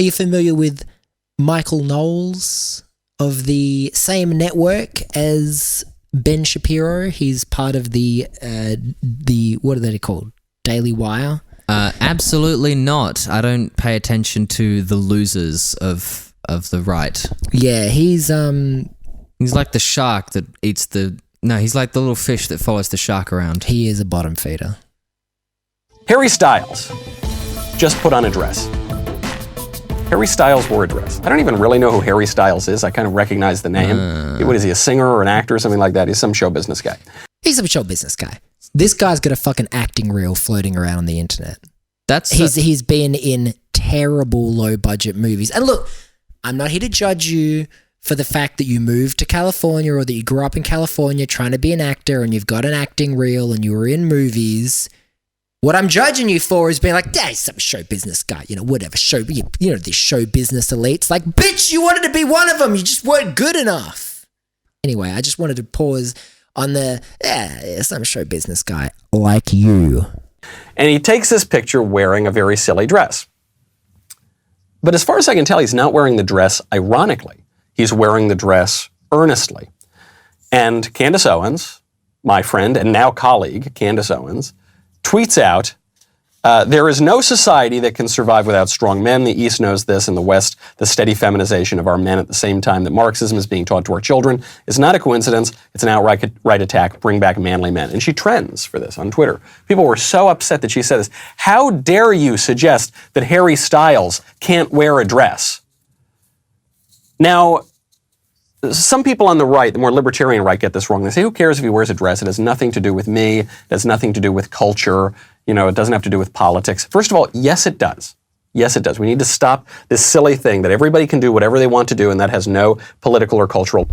Are you familiar with Michael Knowles of the same network as Ben Shapiro? He's part of the what are they called? Daily Wire? Absolutely not. I don't pay attention to the losers of the right. Yeah, he's like the shark that eats he's like the little fish that follows the shark around. He is a bottom feeder. Harry Styles just put on a dress. Harry Styles wore a dress. I don't even really know who Harry Styles is. I kind of recognize the name. What is he, a singer or an actor or something like that? He's some show business guy. He's a show business guy. This guy's got a fucking acting reel floating around on the internet. He's been in terrible low budget movies. And look, I'm not here to judge you for the fact that you moved to California or that you grew up in California trying to be an actor and you've got an acting reel and you were in movies. What I'm judging you for is being like, he's some show business guy, whatever, this show business elites. Like, bitch, you wanted to be one of them. You just weren't good enough. Anyway, I just wanted to pause on some show business guy like you. And he takes this picture wearing a very silly dress. But as far as I can tell, he's not wearing the dress ironically. He's wearing the dress earnestly. And Candace Owens, my friend and now colleague, Candace Owens, tweets out, there is no society that can survive without strong men. The East knows this, and the West, the steady feminization of our men at the same time that Marxism is being taught to our children is not a coincidence. It's an outright attack. Bring back manly men. And she trends for this on Twitter. People were so upset that she said this. How dare you suggest that Harry Styles can't wear a dress? Now, some people on the right, the more libertarian right, get this wrong. They say, who cares if he wears a dress? It has nothing to do with me. It has nothing to do with culture. It doesn't have to do with politics. First of all, yes, it does. Yes, it does. We need to stop this silly thing that everybody can do whatever they want to do and that has no political or cultural.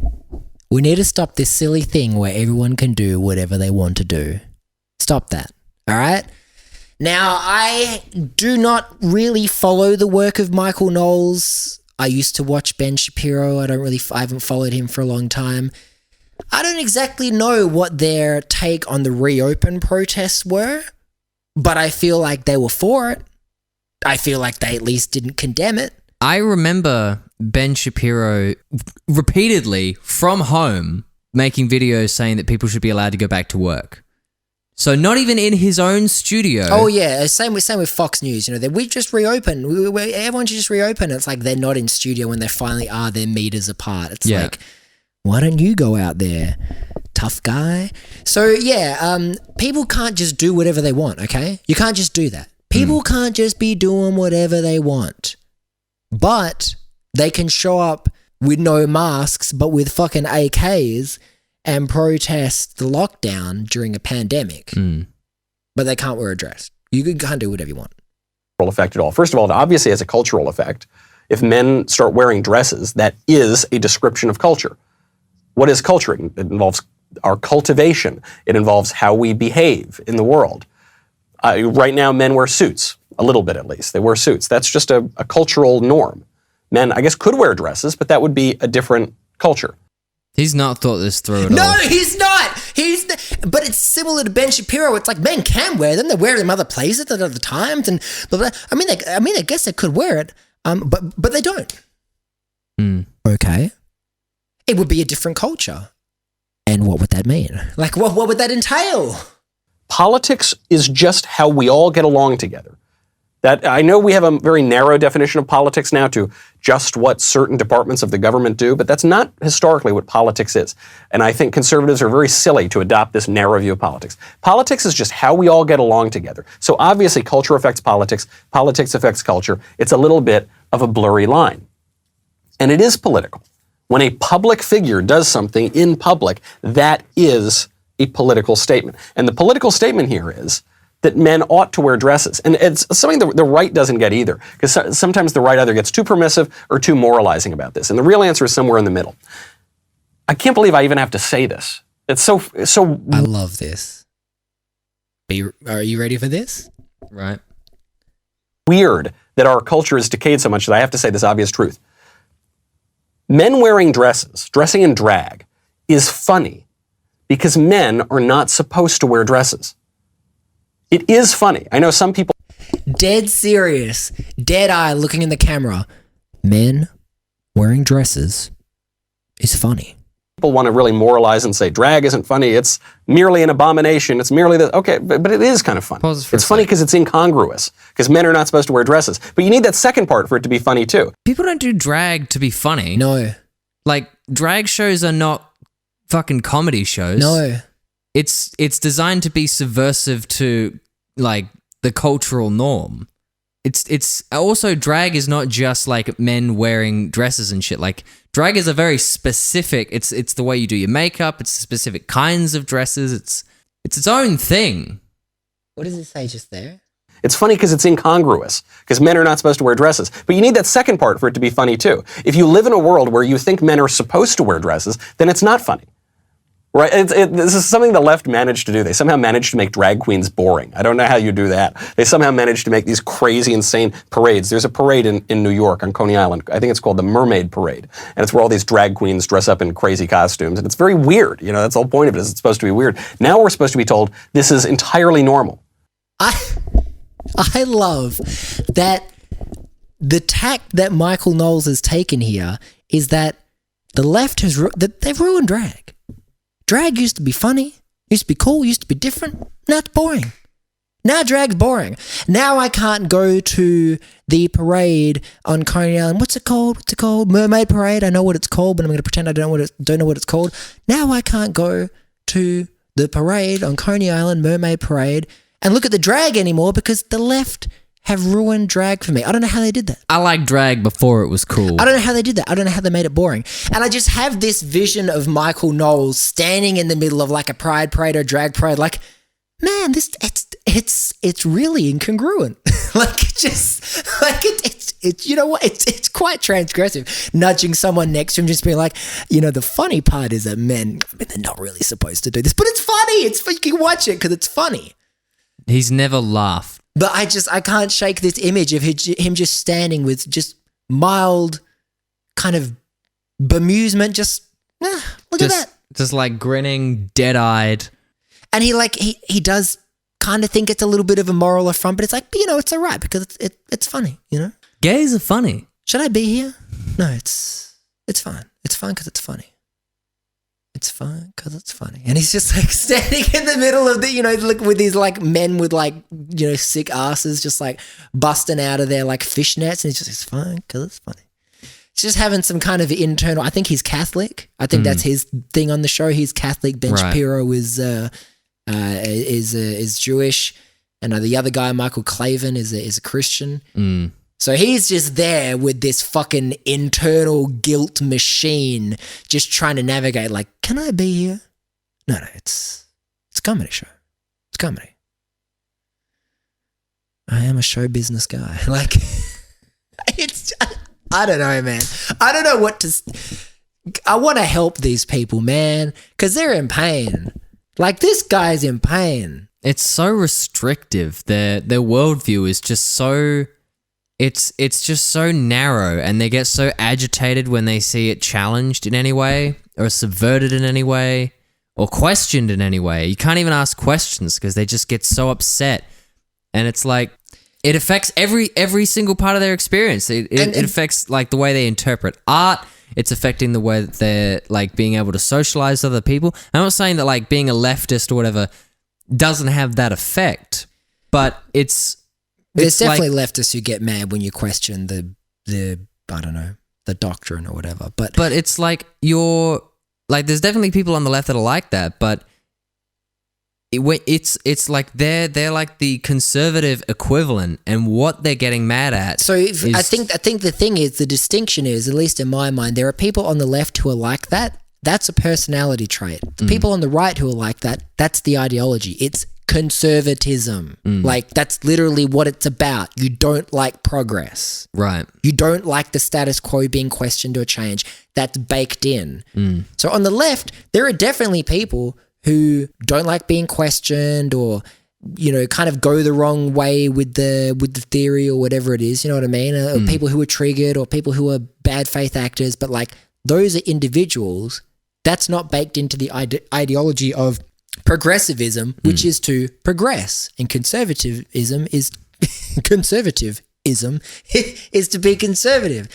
We need to stop this silly thing where everyone can do whatever they want to do. Stop that. All right? Now, I do not really follow the work of Michael Knowles. I used to watch Ben Shapiro. I haven't followed him for a long time. I don't exactly know what their take on the reopen protests were, but I feel like they were for it. I feel like they at least didn't condemn it. I remember Ben Shapiro repeatedly from home making videos saying that people should be allowed to go back to work. So not even in his own studio. Oh yeah, same with Fox News. We just reopened. Everyone should just reopen. It's like they're not in studio when they finally are. They're meters apart. It's like, why don't you go out there, tough guy? So yeah, people can't just do whatever they want. Okay, you can't just do that. People can't just be doing whatever they want, but they can show up with no masks, but with fucking AKs. And protest the lockdown during a pandemic, but they can't wear a dress. You can't do whatever you want. Effect at all. First of all, it obviously has a cultural effect. If men start wearing dresses, that is a description of culture. What is culture? It involves our cultivation. It involves how we behave in the world. Right now, men wear suits, a little bit at least. They wear suits. That's just a cultural norm. Men, I guess, could wear dresses, but that would be a different culture. He's not thought this through at all. No, he's not. But it's similar to Ben Shapiro. It's like men can wear them. They wear them other places at other times, and blah, blah. I guess they could wear it, but they don't. Okay, it would be a different culture, and what would that mean? Like, what would that entail? Politics is just how we all get along together. That I know we have a very narrow definition of politics now to just what certain departments of the government do, but that's not historically what politics is. And I think conservatives are very silly to adopt this narrow view of politics. Politics is just how we all get along together. So obviously culture affects politics affects culture. It's a little bit of a blurry line. And it is political. When a public figure does something in public, that is a political statement. And the political statement here is that men ought to wear dresses. And it's something the right doesn't get either, because sometimes the right either gets too permissive or too moralizing about this. And the real answer is somewhere in the middle. I can't believe I even have to say this. It's so. I love this. Are you ready for this? Right. Weird that our culture has decayed so much that I have to say this obvious truth. Men wearing dresses, dressing in drag, is funny because men are not supposed to wear dresses. It is funny. I know some people. dead serious, dead eye looking in the camera. Men wearing dresses is funny. People want to really moralize and say drag isn't funny. It's merely an abomination. It's merely the okay, but it is kind of funny. It's funny because it's incongruous. Because men are not supposed to wear dresses. But you need that second part for it to be funny too. People don't do drag to be funny. No. Like, drag shows are not fucking comedy shows. No. It's designed to be subversive to, like, the cultural norm. It's also, drag is not just like men wearing dresses and shit. Like, drag is a very specific, it's the way you do your makeup, it's specific kinds of dresses, it's its own thing. What does it say just there? It's funny because it's incongruous, because men are not supposed to wear dresses. But you need that second part for it to be funny too. If you live in a world where you think men are supposed to wear dresses, then it's not funny. Right? This is something the left managed to do. They somehow managed to make drag queens boring. I don't know how you do that. They somehow managed to make these crazy, insane parades. There's a parade in New York on Coney Island. I think it's called the Mermaid Parade. And it's where all these drag queens dress up in crazy costumes. And it's very weird. You know, that's the whole point of it, is it's supposed to be weird. Now we're supposed to be told this is entirely normal. I love that the tack that Michael Knowles has taken here is that the left has they've ruined drag. Drag used to be funny, used to be cool, used to be different. Now it's boring. Now drag's boring. Now I can't go to the parade on Coney Island. What's it called? Mermaid Parade. I know what it's called, but I'm going to pretend I don't know what it's called. Now I can't go to the parade on Coney Island, Mermaid Parade, and look at the drag anymore because the left have ruined drag for me. I don't know how they did that. I liked drag before it was cool. I don't know how they did that. I don't know how they made it boring. And I just have this vision of Michael Knowles standing in the middle of like a pride parade or drag parade, like, man, it's really incongruent. It's you know what? It's quite transgressive. Nudging someone next to him, just being like, you know, the funny part is that men, I mean, they're not really supposed to do this, but it's funny. You can watch it because it's funny. He's never laughed. But I can't shake this image of him just standing with just mild kind of bemusement, look at that. Just like grinning, dead-eyed. And he does kind of think it's a little bit of a moral affront, but it's like, you know, it's all right because it's funny, you know? Gays are funny. Should I be here? No, it's fine. It's fine because it's funny. It's fine because it's funny. And he's just like standing in the middle of the, you know, look with these like men with like, you know, sick asses just like busting out of their like fishnets. And he's just, it's fine because it's funny. He's just having some kind of internal, I think he's Catholic. I think that's his thing on the show. He's Catholic. Ben Shapiro is Jewish. And the other guy, Michael Clavin, is a Christian. So he's just there with this fucking internal guilt machine, just trying to navigate like, can I be here? No, it's a comedy show. It's comedy. I am a show business guy. Like, I don't know, man. I don't know what to, I want to help these people, man, because they're in pain. Like, this guy's in pain. It's so restrictive. Their worldview is just so... It's just so narrow, and they get so agitated when they see it challenged in any way or subverted in any way or questioned in any way. You can't even ask questions because they just get so upset. And it's like, it affects every single part of their experience. It affects like the way they interpret art. It's affecting the way that they're like being able to socialize with other people. I'm not saying that like being a leftist or whatever doesn't have that effect, but there's definitely leftists who get mad when you question the I don't know, the doctrine or whatever. But it's like there's definitely people on the left that are like that, but it's like they're like the conservative equivalent, and what they're getting mad at. So I think the thing is, the distinction is, at least in my mind, there are people on the left who are like that. That's a personality trait. The people on the right who are like that, that's the ideology. It's conservatism. Like, that's literally what it's about. You don't like progress. Right. You don't like the status quo being questioned or changed. That's baked in. So on the left, there are definitely people who don't like being questioned or, you know, kind of go the wrong way with the theory or whatever it is, you know what I mean? Or people who are triggered or people who are bad faith actors, but like, those are individuals. That's not baked into the ideology of progressivism, which is to progress, and conservatism is conservatism is to be conservative.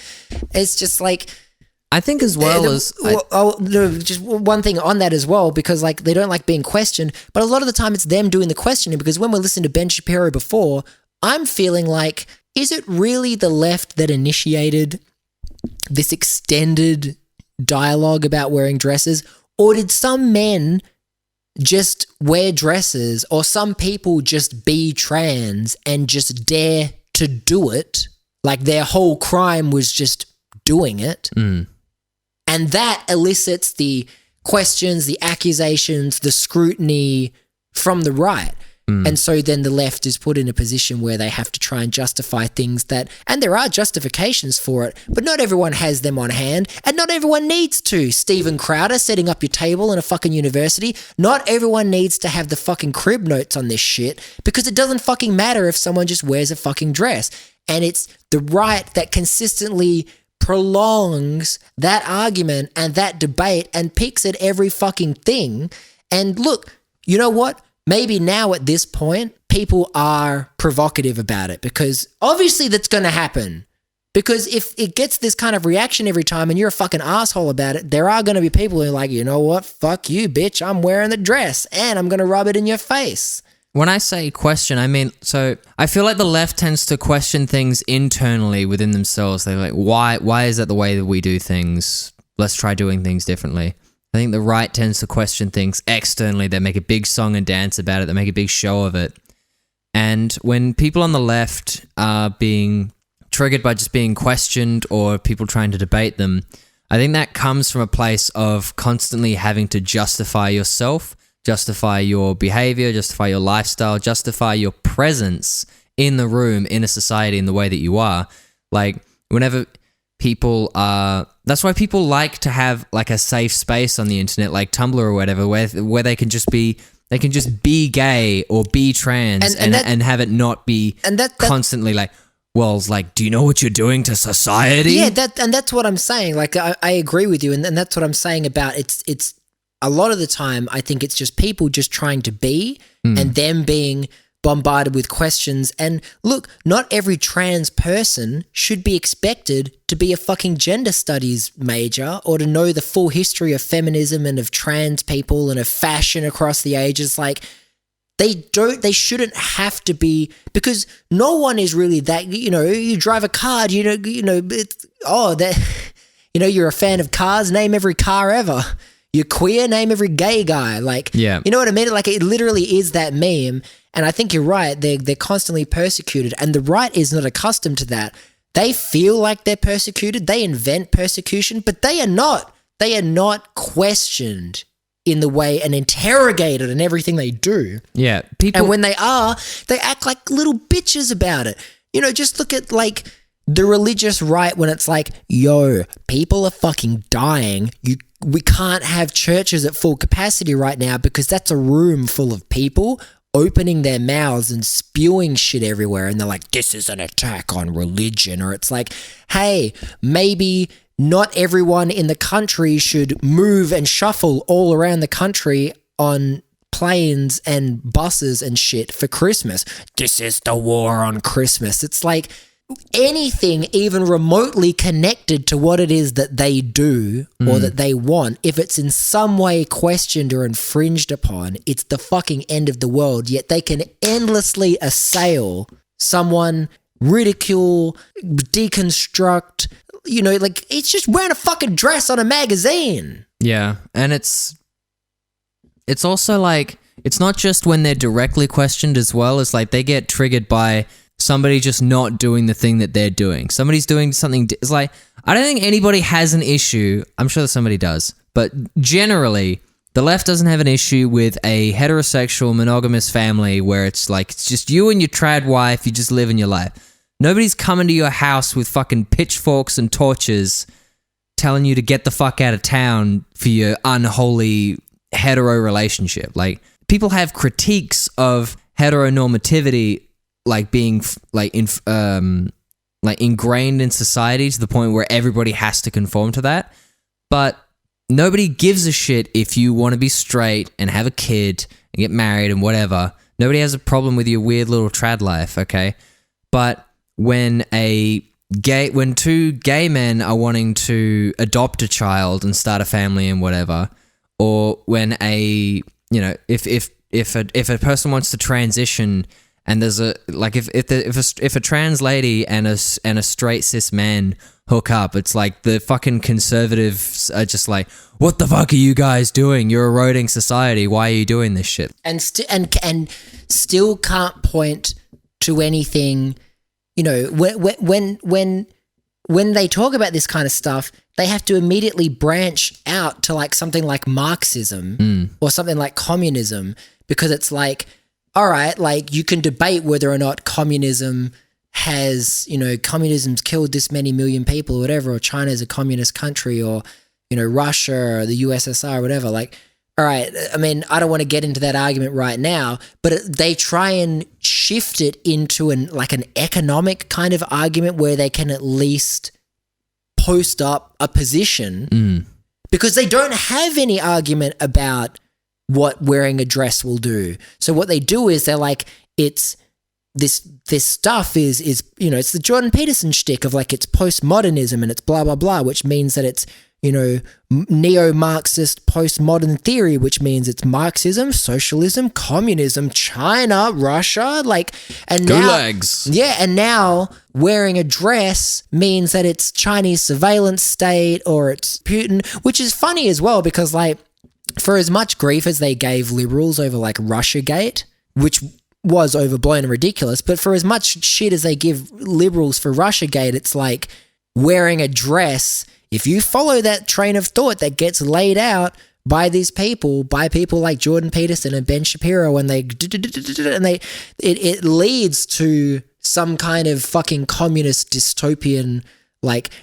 It's just like, I think as well as... just one thing on that as well, because like they don't like being questioned, but a lot of the time it's them doing the questioning, because when we're listening to Ben Shapiro before, I'm feeling like, is it really the left that initiated this extended dialogue about wearing dresses, or did some men just wear dresses, or some people just be trans and just dare to do it, like their whole crime was just doing it? And that elicits the questions, the accusations, the scrutiny from the right. And so then the left is put in a position where they have to try and justify things that, and there are justifications for it, but not everyone has them on hand, and not everyone needs to. Stephen Crowder setting up your table in a fucking university, not everyone needs to have the fucking crib notes on this shit, because it doesn't fucking matter if someone just wears a fucking dress. And it's the right that consistently prolongs that argument and that debate and picks at every fucking thing. And look, you know what? Maybe now at this point, people are provocative about it, because obviously that's going to happen. Because if it gets this kind of reaction every time and you're a fucking asshole about it, there are going to be people who are like, you know what? Fuck you, bitch. I'm wearing the dress and I'm going to rub it in your face. When I say question, I mean, so I feel like the left tends to question things internally within themselves. They're like, why is that the way that we do things? Let's try doing things differently. I think the right tends to question things externally. They make a big song and dance about it. They make a big show of it. And when people on the left are being triggered by just being questioned, or people trying to debate them, I think that comes from a place of constantly having to justify yourself, justify your behavior, justify your lifestyle, justify your presence in the room, in a society, in the way that you are. Like, whenever people are... That's why people like to have like a safe space on the internet, like Tumblr or whatever, where they can just be gay or be trans and have it not be constantly like, well, it's like, do you know what you're doing to society? Yeah, that's what I'm saying. Like, I agree with you, and that's what I'm saying about it's a lot of the time I think it's just people just trying to be and them being bombarded with questions. And look, not every trans person should be expected to be a fucking gender studies major or to know the full history of feminism and of trans people and of fashion across the ages. Like, they shouldn't have to be, because no one is really that, you know, you drive a car, you're a fan of cars, name every car ever. You're queer, name every gay guy. Like, yeah. You know what I mean? Like, it literally is that meme. And I think you're right. They're constantly persecuted, and the right is not accustomed to that. They feel like they're persecuted. They invent persecution, but they are not. They are not questioned in the way and interrogated in everything they do. Yeah. People, and when they are, they act like little bitches about it. You know, just look at like the religious right when it's like, yo, people are fucking dying. We can't have churches at full capacity right now because that's a room full of people opening their mouths and spewing shit everywhere, and they're like, this is an attack on religion. Or it's like, hey, maybe not everyone in the country should move and shuffle all around the country on planes and buses and shit for Christmas. This is the war on Christmas. It's like, anything even remotely connected to what it is that they do or that they want, if it's in some way questioned or infringed upon, it's the fucking end of the world. Yet they can endlessly assail someone, ridicule, deconstruct, you know, like, it's just wearing a fucking dress on a magazine. Yeah, and it's also like, it's not just when they're directly questioned as well. It's like they get triggered by somebody just not doing the thing that they're doing. Somebody's doing something. It's like, I don't think anybody has an issue. I'm sure that somebody does. But generally, the left doesn't have an issue with a heterosexual, monogamous family where it's like, it's just you and your trad wife, you just live in your life. Nobody's coming to your house with fucking pitchforks and torches telling you to get the fuck out of town for your unholy hetero relationship. Like, people have critiques of heteronormativity like being like ingrained in society to the point where everybody has to conform to that. But nobody gives a shit if you want to be straight and have a kid and get married and whatever. Nobody has a problem with your weird little trad life, okay? But when two gay men are wanting to adopt a child and start a family and whatever, or when if a person wants to transition and there's if a trans lady and a straight cis man hook up, it's like the fucking conservatives are just like, what the fuck are you guys doing? You're eroding society. Why are you doing this shit? And still can't point to anything. When they talk about this kind of stuff, they have to immediately branch out to like something like Marxism or something like communism, because it's like, all right, like you can debate whether or not communism's killed this many million people or whatever, or China's a communist country, or, Russia or the USSR or whatever. Like, all right, I mean, I don't want to get into that argument right now, but they try and shift it into an economic kind of argument where they can at least post up a position because they don't have any argument about what wearing a dress will do. So what they do is they're like, it's this stuff is it's the Jordan Peterson shtick of like, it's postmodernism and it's blah, blah, blah, which means that it's, neo-Marxist postmodern theory, which means it's Marxism, socialism, communism, China, Russia, and gulags. And now wearing a dress means that it's Chinese surveillance state or it's Putin, which is funny as well because for as much grief as they gave liberals over Russiagate, which was overblown and ridiculous, but for as much shit as they give liberals for Russiagate, it's like wearing a dress. If you follow that train of thought that gets laid out by these people, by people like Jordan Peterson and Ben Shapiro, and it leads to some kind of fucking communist dystopian,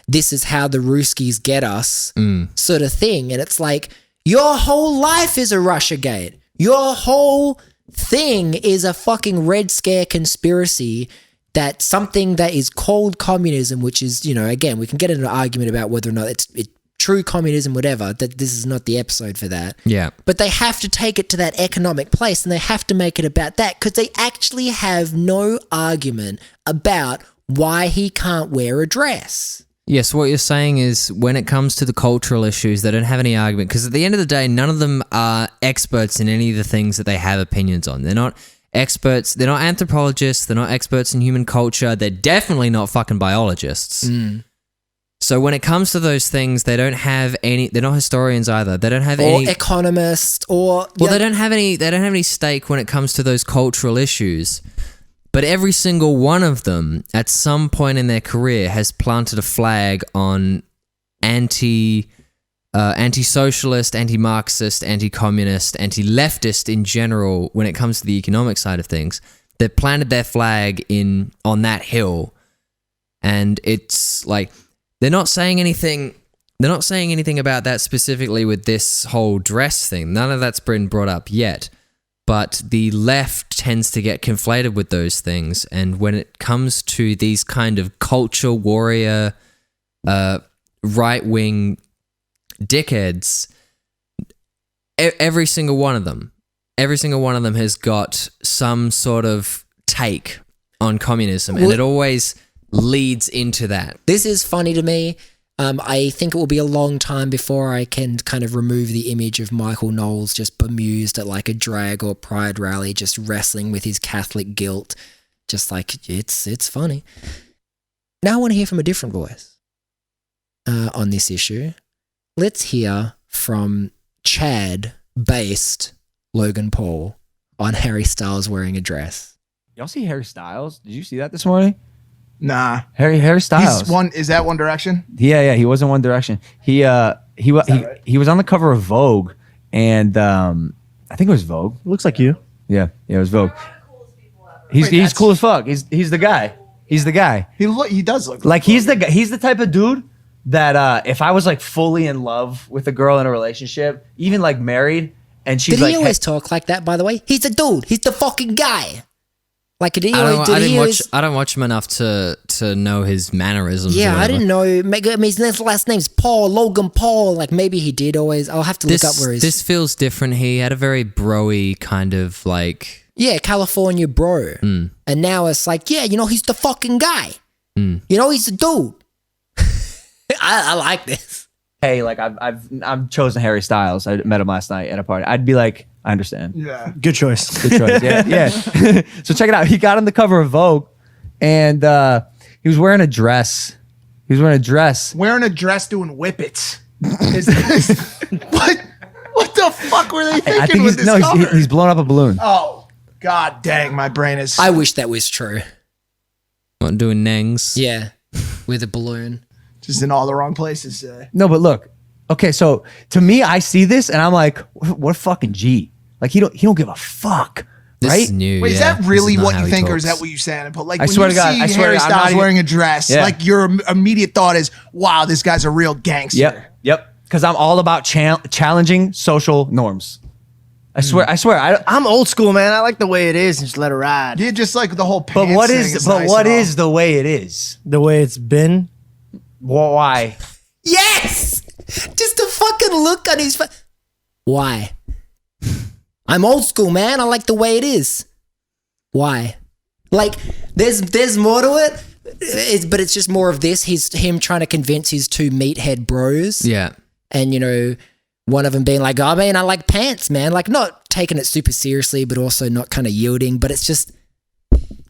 this is how the Ruskies get us sort of thing. And it's like, your whole life is a Russiagate. Your whole thing is a fucking Red Scare conspiracy. That something that is called communism, which is, again, we can get into an argument about whether or not it's true communism, whatever, that this is not the episode for that. Yeah. But they have to take it to that economic place and they have to make it about that because they actually have no argument about why he can't wear a dress. Yes, what you're saying is when it comes to the cultural issues, they don't have any argument because at the end of the day, none of them are experts in any of the things that they have opinions on. They're not experts, they're not anthropologists, they're not experts in human culture, they're definitely not fucking biologists. So when it comes to those things, they don't have any, they're not historians either. They don't have any economists or they don't have any stake when it comes to those cultural issues. But every single one of them at some point in their career has planted a flag on anti-socialist, anti-Marxist, anti-communist, anti-leftist in general when it comes to the economic side of things. They've planted their flag on that hill, and it's like they're not saying anything about that specifically with this whole dress thing. None of that's been brought up yet, but the left tends to get conflated with those things, and when it comes to these kind of culture warrior right-wing dickheads, every single one of them has got some sort of take on communism, and it always leads into that. This is funny to me. I think it will be a long time before I can kind of remove the image of Michael Knowles just bemused at a drag or pride rally, just wrestling with his Catholic guilt. Just it's funny. Now I want to hear from a different voice on this issue. Let's hear from Chad-based Logan Paul on Harry Styles wearing a dress. Y'all see Harry Styles? Did you see that this morning? Nah. Harry Styles. Is that One Direction? Yeah, he was in One Direction. He was on the cover of Vogue, and I think it was Vogue. Looks like you. Yeah, it was Vogue. He's cool as fuck. He's the guy. He's the guy. He does look like he's the guy. He's the type of dude that if I was fully in love with a girl in a relationship, even married, and she's Did he always talk like that, by the way? He's the dude. He's the fucking guy. I don't watch him enough to know his mannerisms. Yeah, I didn't know. I mean, his last name's Paul, Logan Paul. Maybe he did always. I'll have to look up where he's. This feels different. He had a very bro-y kind of Yeah, California bro. And now it's like, yeah, you know, he's the fucking guy. You know, he's the dude. I like this. Hey, like I've chosen Harry Styles. I met him last night at a party. I'd be like, I understand. Yeah. Good choice. Good choice. Yeah. So check it out. He got on the cover of Vogue, and he was wearing a dress. Wearing a dress doing whippets. What the fuck were they thinking I think with this cover? he's blowing up a balloon. Oh, god dang, my brain is... I wish that was true. What, doing nangs? Yeah, with a balloon. just in all the wrong places. No, but look. Okay, so to me, I see this and I'm like, what fucking G? Like he don't give a fuck. This right? is new. Wait, is yeah. that really This is not what how you he think, or is talks. that what you're saying? But like, I when swear you to God, see I swear Harry to God, I'm Styles not wearing a dress, Yeah. like your immediate thought is, "Wow, this guy's a real gangster." Yep. Because I'm all about challenging social norms. I swear. I'm old school, man. I like the way it is and just let it ride. Yeah, just like the whole. But Pants what thing is? is But nice what and all. is the way it is? The way it's been. Why? Yes! Just the fucking look on his face. Why? I'm old school, man. I like the way it is. Why? Like, there's more to it, but it's just more of this. Him trying to convince his two meathead bros. Yeah. And, you know, one of them being like, oh, man, I like pants, man. Like, not taking it super seriously, but also not kind of yielding. But it's just,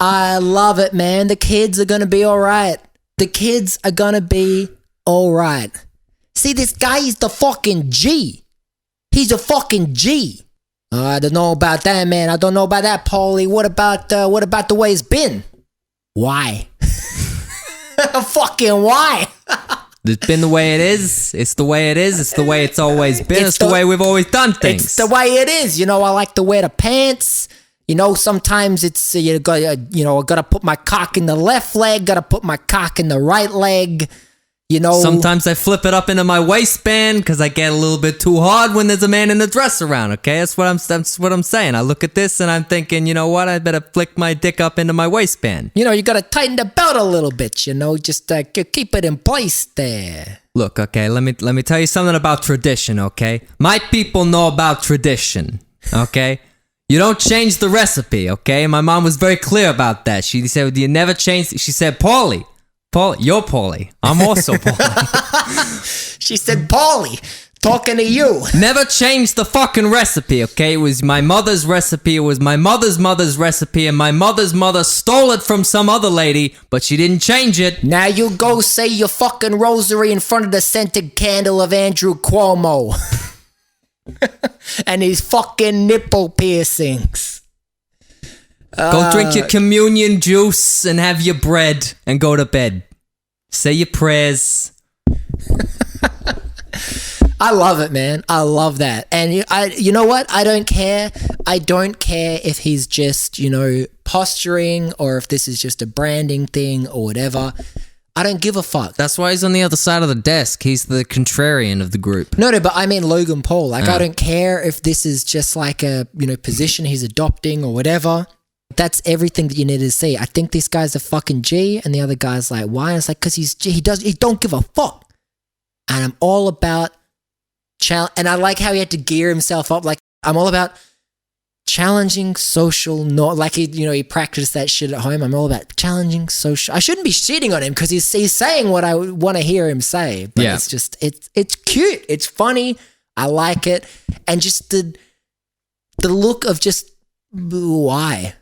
I love it, man. The kids are going to be all right. The kids are going to be all right. See, this guy is the fucking G. He's a fucking G. I don't know about that, man. I don't know about that, Paulie. What about the way it's been? Why? Fucking why? It's been the way it is. It's the way it is. It's the way it's always been. It's the way we've always done things. It's the way it is. You know, I like to wear the pants. You know, sometimes it's I gotta put my cock in the left leg, gotta put my cock in the right leg. You know, Sometimes I flip it up into my waistband because I get a little bit too hard when there's a man in a dress around. Okay, that's what I'm saying. I look at this and I'm thinking, you know what? I better flick my dick up into my waistband. you know, you gotta tighten the belt a little bit. You know, just keep it in place there. Look, okay, let me tell you something about tradition. Okay, my people know about tradition. Okay. You don't change the recipe, okay? My mom was very clear about that. She said, you never change. She said, Paulie, you're Paulie. I'm also Paulie. She said, Paulie, talking to you. Never change the fucking recipe, okay? It was my mother's recipe. It was my mother's mother's recipe, and my mother's mother stole it from some other lady, but she didn't change it. Now you go say your fucking rosary in front of the scented candle of Andrew Cuomo. And his fucking nipple piercings. Go drink your communion juice and have your bread and go to bed. Say your prayers. I love it, man. I love that. And you know what? I don't care. I don't care if he's just, you know, posturing or if this is just a branding thing or whatever. I don't give a fuck. That's why he's on the other side of the desk. He's the contrarian of the group. No, but I mean Logan Paul. Like, I don't care if this is just like a, you know, position he's adopting or whatever. That's everything that you need to see. I think this guy's a fucking G, and the other guy's like, why? And it's like, because he don't give a fuck. And I'm all about and I like how he had to gear himself up. Like, I'm all about challenging social like he practiced that shit at home. I'm all about challenging social. I shouldn't be shitting on him because he's saying what I want to hear him say. But Yeah. it's just it's cute. It's funny. I like it. And just the look of just why.